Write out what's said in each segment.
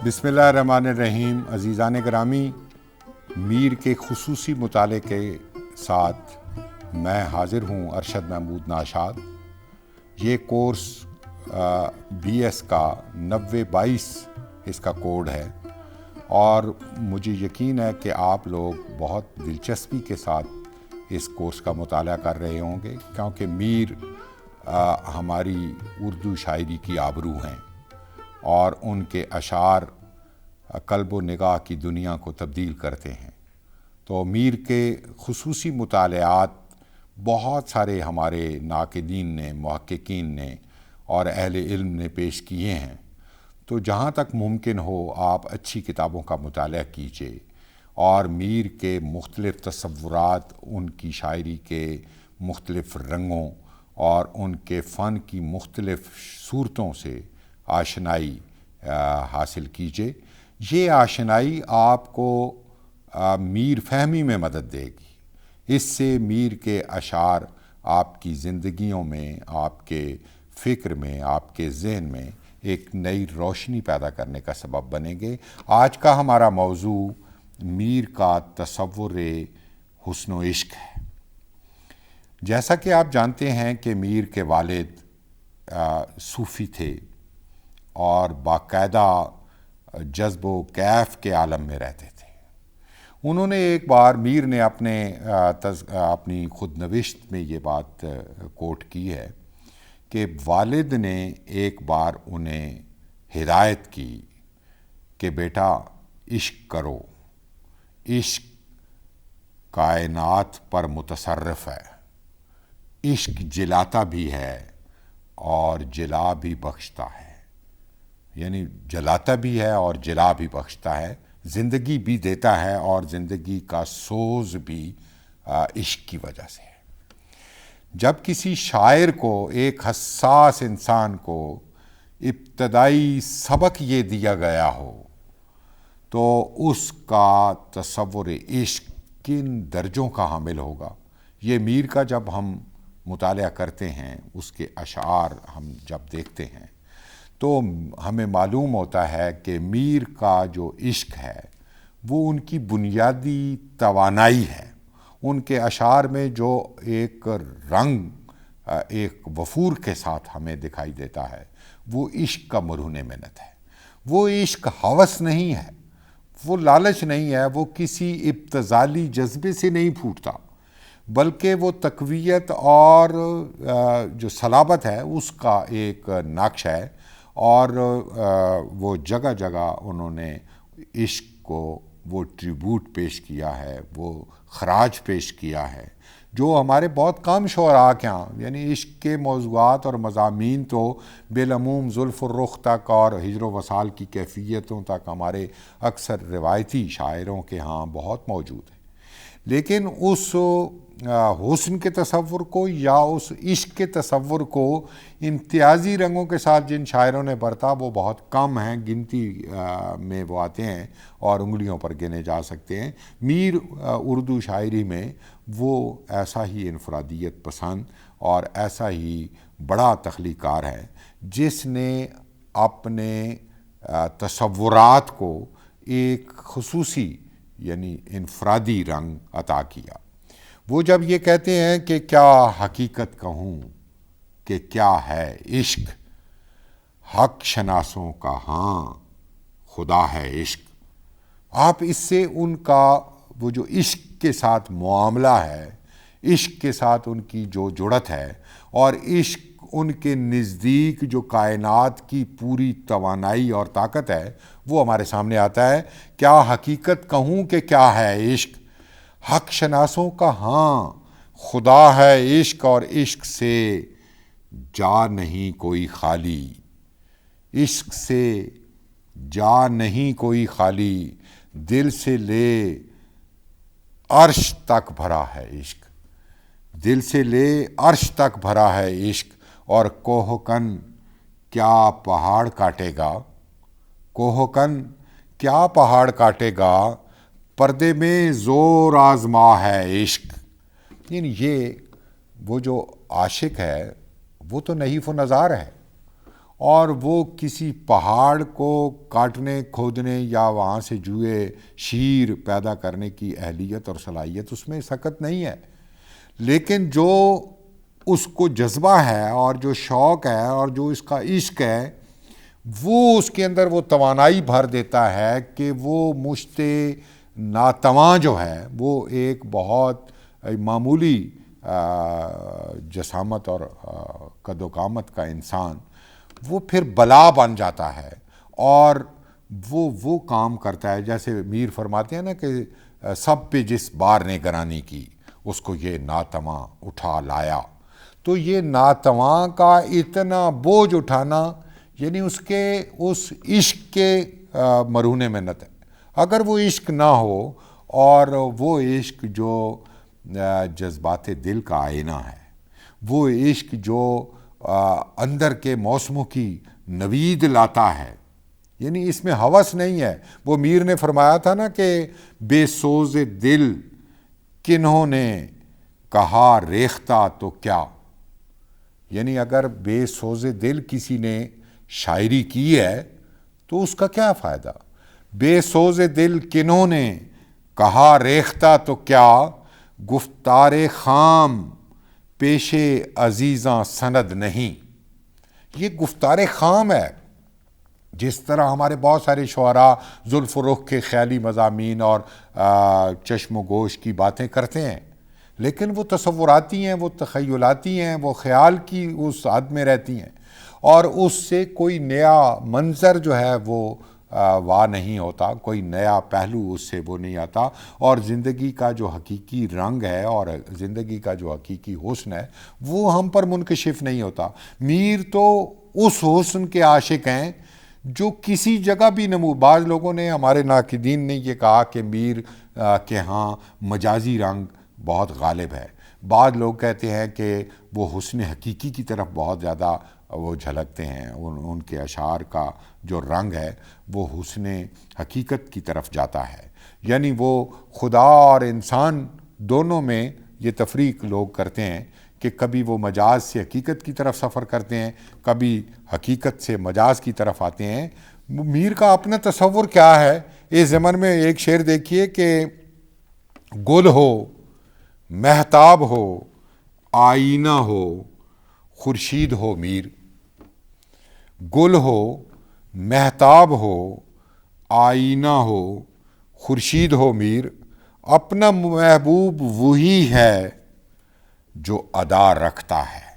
بسم اللہ الرحمن الرحیم۔ عزیزان گرامی، میر کے خصوصی مطالعے کے ساتھ میں حاضر ہوں، ارشد محمود ناشاد۔ یہ کورس BS کا 9022 اس کا کوڈ ہے، اور مجھے یقین ہے کہ آپ لوگ بہت دلچسپی کے ساتھ اس کورس کا مطالعہ کر رہے ہوں گے، کیونکہ میر ہماری اردو شاعری کی آبرو ہیں اور ان کے اشعار قلب و نگاہ کی دنیا کو تبدیل کرتے ہیں۔ تو میر کے خصوصی مطالعات بہت سارے ہمارے ناقدین نے، محققین نے اور اہل علم نے پیش کیے ہیں۔ تو جہاں تک ممکن ہو آپ اچھی کتابوں کا مطالعہ کیجیے اور میر کے مختلف تصورات، ان کی شاعری کے مختلف رنگوں اور ان کے فن کی مختلف صورتوں سے آشنائی حاصل کیجیے۔ یہ آشنائی آپ کو میر فہمی میں مدد دے گی۔ اس سے میر کے اشعار آپ کی زندگیوں میں، آپ کے فکر میں، آپ کے ذہن میں ایک نئی روشنی پیدا کرنے کا سبب بنیں گے۔ آج کا ہمارا موضوع میر کا تصور حسن و عشق ہے۔ جیسا کہ آپ جانتے ہیں کہ میر کے والد صوفی تھے اور باقاعدہ جذب و کیف کے عالم میں رہتے تھے۔ انہوں نے ایک بار، میر نے اپنی خود نوشت میں یہ بات کوٹ کی ہے کہ والد نے ایک بار انہیں ہدایت کی کہ بیٹا عشق کرو، عشق کائنات پر متصرف ہے، عشق جلاتا بھی ہے اور جلا بھی بخشتا ہے، یعنی جلاتا بھی ہے اور جلا بھی بخشتا ہے، زندگی بھی دیتا ہے اور زندگی کا سوز بھی عشق کی وجہ سے ہے۔ جب کسی شاعر کو، ایک حساس انسان کو ابتدائی سبق یہ دیا گیا ہو تو اس کا تصور عشق کن درجوں کا حامل ہوگا۔ یہ میر کا جب ہم مطالعہ کرتے ہیں، اس کے اشعار ہم جب دیکھتے ہیں تو ہمیں معلوم ہوتا ہے کہ میر کا جو عشق ہے وہ ان کی بنیادی توانائی ہے۔ ان کے اشعار میں جو ایک رنگ، ایک وفور کے ساتھ ہمیں دکھائی دیتا ہے، وہ عشق کا مرہون منت ہے۔ وہ عشق ہوس نہیں ہے، وہ لالچ نہیں ہے، وہ کسی ابتذالی جذبے سے نہیں پھوٹتا، بلکہ وہ تقویت اور جو صلابت ہے اس کا ایک نقش ہے، اور وہ جگہ جگہ انہوں نے عشق کو وہ ٹریبیوٹ پیش کیا ہے، وہ خراج پیش کیا ہے، جو ہمارے بہت کم شعراء کے ہاں، یعنی عشق کے موضوعات اور مضامین تو بالعموم زلف الرخ تک اور ہجر و وصال کی کیفیتوں تک ہمارے اکثر روایتی شاعروں کے ہاں بہت موجود ہیں، لیکن اس حسن کے تصور کو یا اس عشق کے تصور کو امتیازی رنگوں کے ساتھ جن شاعروں نے برتا وہ بہت کم ہیں، گنتی میں وہ آتے ہیں اور انگلیوں پر گنے جا سکتے ہیں۔ میر اردو شاعری میں وہ ایسا ہی انفرادیت پسند اور ایسا ہی بڑا تخلیق کار ہے جس نے اپنے تصورات کو ایک خصوصی یعنی انفرادی رنگ عطا کیا۔ وہ جب یہ کہتے ہیں کہ کیا حقیقت کہوں کہ کیا ہے عشق، حق شناسوں کا ہاں خدا ہے عشق، آپ اس سے ان کا وہ جو عشق کے ساتھ معاملہ ہے، عشق کے ساتھ ان کی جو جڑت ہے اور عشق ان کے نزدیک جو کائنات کی پوری توانائی اور طاقت ہے، وہ ہمارے سامنے آتا ہے۔ کیا حقیقت کہوں کہ کیا ہے عشق، حق شناسوں کا ہاں خدا ہے عشق، اور عشق سے جا نہیں کوئی خالی، عشق سے جا نہیں کوئی خالی، دل سے لے عرش تک بھرا ہے عشق، دل سے لے عرش تک بھرا ہے عشق، اور کوہ کن کیا پہاڑ کاٹے گا، کوہ کن کیا پہاڑ کاٹے گا، پردے میں زور آزما ہے عشق۔ یعنی یہ وہ جو عاشق ہے وہ تو نحیف و نزار ہے، اور وہ کسی پہاڑ کو کاٹنے کھودنے یا وہاں سے جوئے شیر پیدا کرنے کی اہلیت اور صلاحیت اس میں سکت نہیں ہے، لیکن جو اس کو جذبہ ہے اور جو شوق ہے اور جو اس کا عشق ہے وہ اس کے اندر وہ توانائی بھر دیتا ہے کہ وہ مشت ناتواں جو ہے وہ ایک بہت معمولی جسامت اور قد و قامت کا انسان وہ پھر بلا بن جاتا ہے اور وہ کام کرتا ہے. جیسے میر فرماتے ہیں نا کہ سب پہ جس بار نے گرانی کی اس کو یہ ناتواں اٹھا لایا. تو یہ ناتواں کا اتنا بوجھ اٹھانا یعنی اس عشق کے مرہون منت ہے. اگر وہ عشق نہ ہو اور وہ عشق جو جذبات دل کا آئینہ ہے، وہ عشق جو اندر کے موسموں کی نوید لاتا ہے، یعنی اس میں ہوس نہیں ہے. وہ میر نے فرمایا تھا نا کہ بے سوز دل کنہوں نے کہا ریختہ تو کیا، یعنی اگر بے سوز دل کسی نے شاعری کی ہے تو اس کا کیا فائدہ. بے سوز دل کنہوں نے کہا ریختہ تو کیا، گفتار خام پیش عزیزاں سند نہیں. یہ گفتار خام ہے. جس طرح ہمارے بہت سارے شعراء زلف و رخ کے خیالی مضامین اور چشم و گوش کی باتیں کرتے ہیں، لیکن وہ تصوراتی ہیں، وہ تخیلاتی ہیں، وہ خیال کی اس حد میں رہتی ہیں اور اس سے کوئی نیا منظر جو ہے وہ واہ نہیں ہوتا، کوئی نیا پہلو اس سے وہ نہیں آتا، اور زندگی کا جو حقیقی رنگ ہے اور زندگی کا جو حقیقی حسن ہے وہ ہم پر منکشف نہیں ہوتا. میر تو اس حسن کے عاشق ہیں جو کسی جگہ بھی بعض لوگوں نے، ہمارے ناقدین نے یہ کہا کہ میر کے ہاں مجازی رنگ بہت غالب ہے. بعض لوگ کہتے ہیں کہ وہ حسن حقیقی کی طرف بہت زیادہ وہ جھلکتے ہیں، ان کے اشعار کا جو رنگ ہے وہ حسن حقیقت کی طرف جاتا ہے. یعنی وہ خدا اور انسان دونوں میں یہ تفریق لوگ کرتے ہیں کہ کبھی وہ مجاز سے حقیقت کی طرف سفر کرتے ہیں، کبھی حقیقت سے مجاز کی طرف آتے ہیں. میر کا اپنا تصور کیا ہے اس زمن میں؟ ایک شعر دیکھیے کہ گل ہو، مہتاب ہو، آئینہ ہو، خورشید ہو میر. گل ہو، مہتاب ہو، آئینہ ہو، خورشید ہو میر. اپنا محبوب وہی ہے جو ادا رکھتا ہے.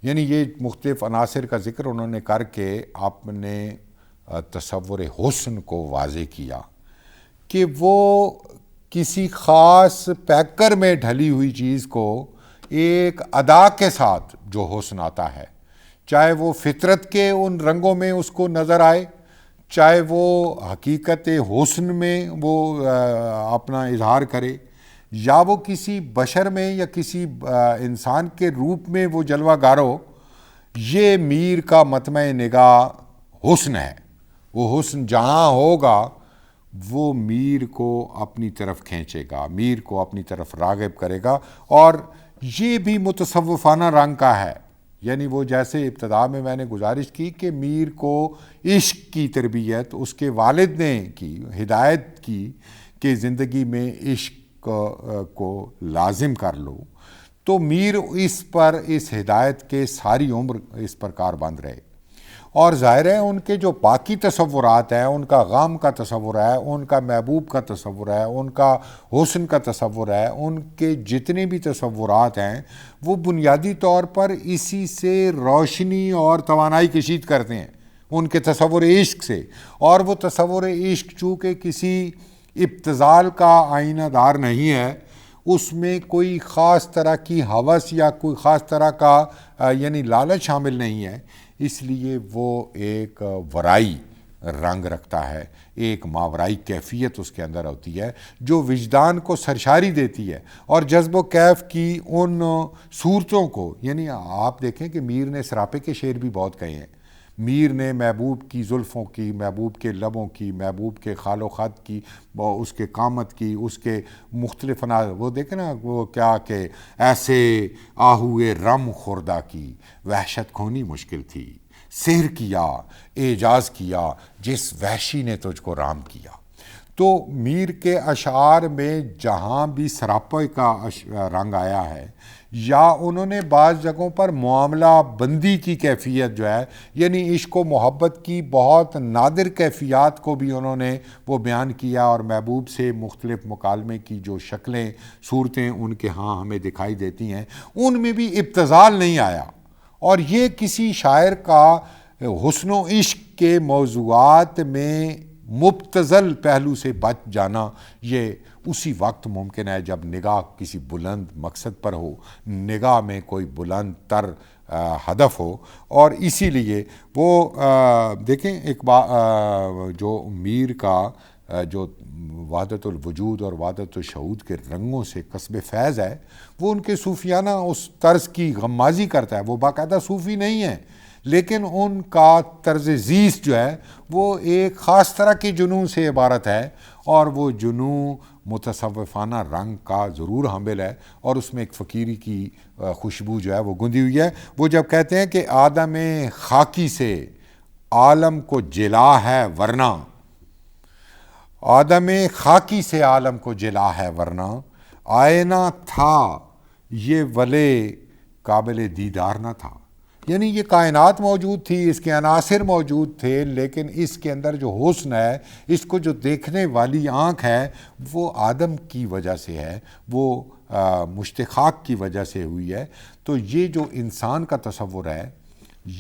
یعنی یہ مختلف عناصر کا ذکر انہوں نے کر کے اپنے تصور حسن کو واضح کیا کہ وہ کسی خاص پیکر میں ڈھلی ہوئی چیز کو ایک ادا کے ساتھ جو حسن آتا ہے، چاہے وہ فطرت کے ان رنگوں میں اس کو نظر آئے، چاہے وہ حقیقت حسن میں وہ اپنا اظہار کرے، یا وہ کسی بشر میں یا کسی انسان کے روپ میں وہ جلوہ گر ہو. یہ میر کا مطمع نگاہ حسن ہے. وہ حسن جہاں ہوگا وہ میر کو اپنی طرف کھینچے گا، میر کو اپنی طرف راغب کرے گا. اور یہ بھی متصوفانہ رنگ کا ہے. یعنی وہ جیسے ابتدا میں نے گزارش کی کہ میر کو عشق کی تربیت اس کے والد نے کی، ہدایت کی کہ زندگی میں عشق کو لازم کر لو، تو میر اس ہدایت کے ساری عمر اس پر کاربند رہے. اور ظاہر ہے ان کے جو باقی تصورات ہیں، ان کا غم کا تصور ہے، ان کا محبوب کا تصور ہے، ان کا حسن کا تصور ہے، ان کے جتنے بھی تصورات ہیں وہ بنیادی طور پر اسی سے روشنی اور توانائی کشید کرتے ہیں، ان کے تصور عشق سے. اور وہ تصور عشق چونکہ کسی ابتذال کا آئینہ دار نہیں ہے، اس میں کوئی خاص طرح کی ہوس یا کوئی خاص طرح کا یعنی لالچ شامل نہیں ہے، اس لیے وہ ایک ورائی رنگ رکھتا ہے، ایک ماورائی کیفیت اس کے اندر ہوتی ہے جو وجدان کو سرشاری دیتی ہے اور جذب و کیف کی ان صورتوں کو. یعنی آپ دیکھیں کہ میر نے سراپے کے شعر بھی بہت کہے ہیں. میر نے محبوب کی زلفوں کی، محبوب کے لبوں کی، محبوب کے خال و خط کی، اس کے قامت کی، اس کے مختلف وہ دیکھیں نا وہ کیا کہ ایسے آہوئے رم خوردہ کی وحشت کھونی مشکل تھی، سحر کیا، اعجاز کیا، جس وحشی نے تجھ کو رام کیا۔ تو میر کے اشعار میں جہاں بھی سراپے کا رنگ آیا ہے، یا انہوں نے بعض جگہوں پر معاملہ بندی کی کیفیت جو ہے، یعنی عشق و محبت کی بہت نادر کیفیات کو بھی انہوں نے وہ بیان کیا، اور محبوب سے مختلف مکالمے کی جو شکلیں صورتیں ان کے ہاں ہمیں دکھائی دیتی ہیں، ان میں بھی ابتذال نہیں آیا۔ اور یہ کسی شاعر کا حسن و عشق کے موضوعات میں مبتذل پہلو سے بچ جانا، یہ اسی وقت ممکن ہے جب نگاہ کسی بلند مقصد پر ہو، نگاہ میں کوئی بلند تر ہدف ہو۔ اور اسی لیے وہ دیکھیں ایک جو میر کا جو وحدت الوجود اور وحدت الشہود کے رنگوں سے قصب فیض ہے، وہ ان کے صوفیانہ اس طرز کی غمازی کرتا ہے۔ وہ باقاعدہ صوفی نہیں ہیں، لیکن ان کا طرز زیست جو ہے وہ ایک خاص طرح کے جنون سے عبارت ہے، اور وہ جنون متصوفانہ رنگ کا ضرور حامل ہے، اور اس میں ایک فقیری کی خوشبو جو ہے وہ گندی ہوئی ہے۔ وہ جب کہتے ہیں کہ آدم خاکی سے عالم کو جلا ہے ورنہ، آدم خاکی سے عالم کو جلا ہے ورنہ، آئینہ تھا یہ ولے قابل دیدار نہ تھا۔ یعنی یہ کائنات موجود تھی، اس کے عناصر موجود تھے، لیکن اس کے اندر جو حسن ہے، اس کو جو دیکھنے والی آنکھ ہے، وہ آدم کی وجہ سے ہے، وہ مشت خاک کی وجہ سے ہوئی ہے۔ تو یہ جو انسان کا تصور ہے،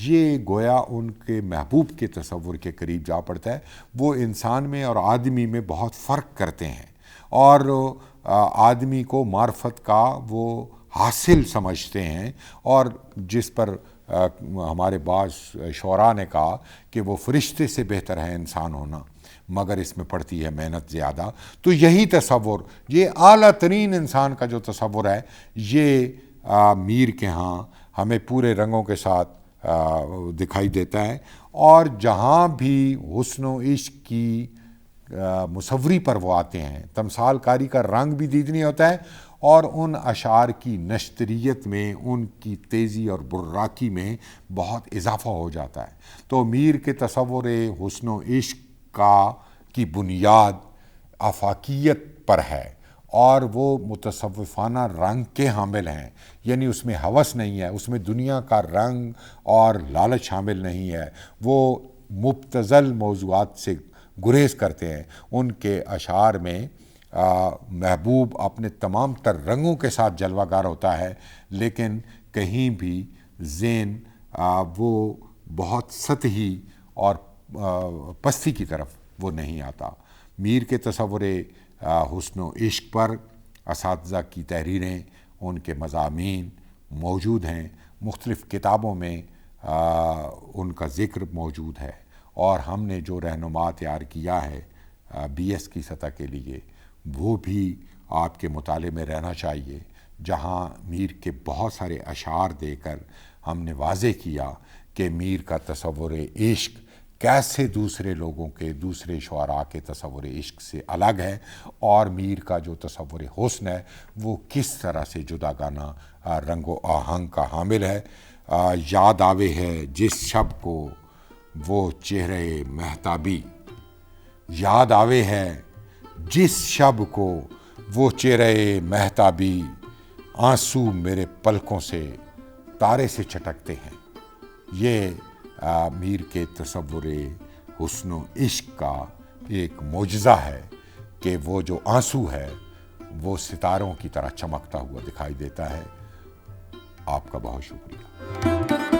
یہ گویا ان کے محبوب کے تصور کے قریب جا پڑتا ہے۔ وہ انسان میں اور آدمی میں بہت فرق کرتے ہیں، اور آدمی کو معرفت کا وہ حاصل سمجھتے ہیں، اور جس پر ہمارے بعض شعراء نے کہا کہ وہ فرشتے سے بہتر ہے انسان ہونا، مگر اس میں پڑتی ہے محنت زیادہ۔ تو یہی تصور، یہ اعلیٰ ترین انسان کا جو تصور ہے، یہ میر کے ہاں ہمیں پورے رنگوں کے ساتھ دکھائی دیتا ہے۔ اور جہاں بھی حسن و عشق کی مصوری پر وہ آتے ہیں، تمثال کاری کا رنگ بھی دیدنی ہوتا ہے، اور ان اشعار کی نشتریت میں، ان کی تیزی اور براکی میں بہت اضافہ ہو جاتا ہے۔ تو میر کے تصور حسن و عشق کی بنیاد آفاقیت پر ہے، اور وہ متصوفانہ رنگ کے حامل ہیں، یعنی اس میں ہوس نہیں ہے، اس میں دنیا کا رنگ اور لالچ شامل نہیں ہے۔ وہ مبتذل موضوعات سے گریز کرتے ہیں۔ ان کے اشعار میں محبوب اپنے تمام تر رنگوں کے ساتھ جلوہ گر ہوتا ہے، لیکن کہیں بھی ذہن وہ بہت سطحی اور پستی کی طرف وہ نہیں آتا۔ میر کے تصور حسن و عشق پر اساتذہ کی تحریریں، ان کے مضامین موجود ہیں، مختلف کتابوں میں ان کا ذکر موجود ہے، اور ہم نے جو رہنما تیار کیا ہے بی ایس کی سطح کے لیے، وہ بھی آپ کے مطالعے میں رہنا چاہیے، جہاں میر کے بہت سارے اشعار دے کر ہم نے واضح کیا کہ میر کا تصور عشق کیسے دوسرے لوگوں کے، دوسرے شعراء کے تصور عشق سے الگ ہے، اور میر کا جو تصور حسن ہے وہ کس طرح سے جداگانہ رنگ و آہنگ کا حامل ہے۔ یاد آوے ہے جس شب کو وہ چہرے مہتابی، یاد آوے ہے جس شب کو وہ چہرے مہتابی، آنسو میرے پلکوں سے تارے سے چٹکتے ہیں۔ یہ میر کے تصور حسن و عشق کا ایک معجزہ ہے کہ وہ جو آنسو ہے وہ ستاروں کی طرح چمکتا ہوا دکھائی دیتا ہے۔ آپ کا بہت شکریہ۔